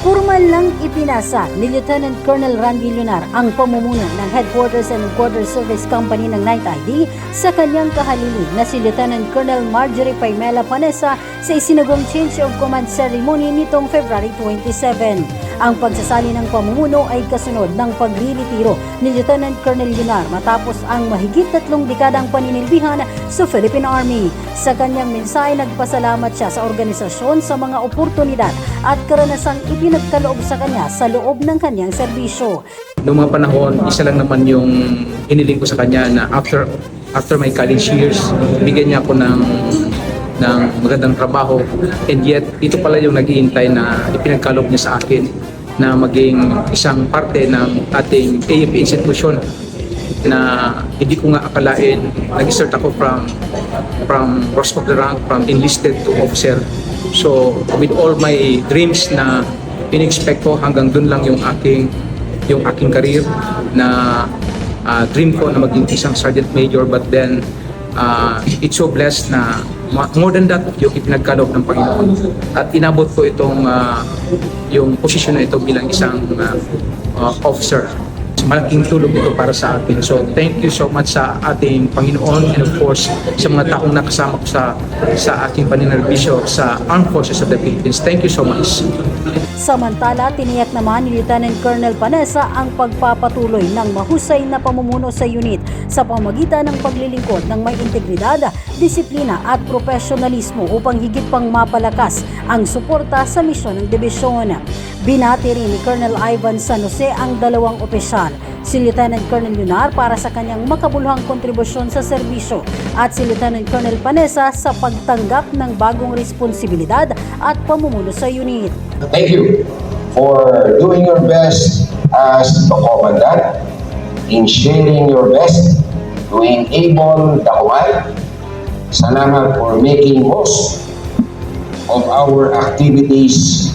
Formal lang ipinasa ni Lieutenant Colonel Randy Lunar ang pamumuno ng Headquarters and Quarter Service Company ng Night ID sa kanyang kahalili na si Lieutenant Colonel Marjorie Paimela Panessa sa isinagawang Change of Command Ceremony nitong February 27. Ang pagsasali ng pamumuno ay kasunod ng pagriritiro ni Lieutenant Colonel Lunar matapos ang mahigit 3 dekadang paninilbihan sa Philippine Army. Sa kanyang mensahe, nagpasalamat siya sa organisasyon sa mga oportunidad at karanasang ipinagkaloob sa kanya sa loob ng kanyang serbisyo. Noong mga panahon, isa lang naman yung hiniling ko sa kanya na after my college years, bigyan niya ako ng magandang trabaho, and yet ito pala yung nag-iintay na ipinagkaloob niya sa akin na maging isang parte ng ating AFP institution na hindi ko nga akalain. Nag-start ako from rose of the rank, from enlisted to officer. So with all my dreams na in-expect ko, hanggang dun lang yung aking career na dream ko na maging isang sergeant major, but then it's so blessed na more than that yung ipinagkaloob ng Panginoon at inabot ko itong yung posisyon na ito bilang isang officer. Malaking tulong ito para sa atin. So thank you so much sa ating Panginoon, and of course sa mga taong nakasama ko sa aking paninarbisyo sa Armed Forces of the Philippines. Thank you so much. Samantala, tiniyak naman ni Lieutenant Colonel Panessa ang pagpapatuloy ng mahusay na pamumuno sa unit sa pamamagitan ng paglilingkod ng may integridad, disiplina at profesionalismo upang higit pang mapalakas ang suporta sa misyon ng dibisyon. Binati rin ni Colonel Ivan San Jose ang dalawang opisyal, si Lieutenant Colonel Lunar para sa kanyang makabuluhang kontribusyon sa serbisyo at si Lieutenant Colonel Panessa sa pagtanggap ng bagong responsibilidad at pamumuno sa unit. Thank you for doing your best as the commandant in sharing your best to enable the Hawaii. Salamat for making most of our activities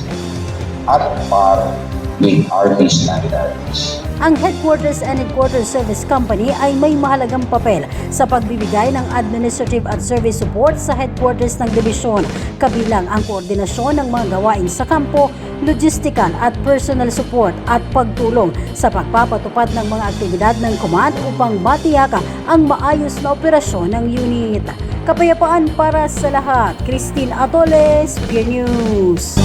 at par with Army standards. Ang Headquarters and Quarter Service Company ay may mahalagang papel sa pagbibigay ng administrative at service support sa headquarters ng dibisyon, kabilang ang koordinasyon ng mga gawain sa kampo, logistical at personal support at pagtulong sa pagpapatupad ng mga aktibidad ng command upang matiyaka ang maayos na operasyon ng unit. Kapayapaan para sa lahat. Christine Atoles, Spear News.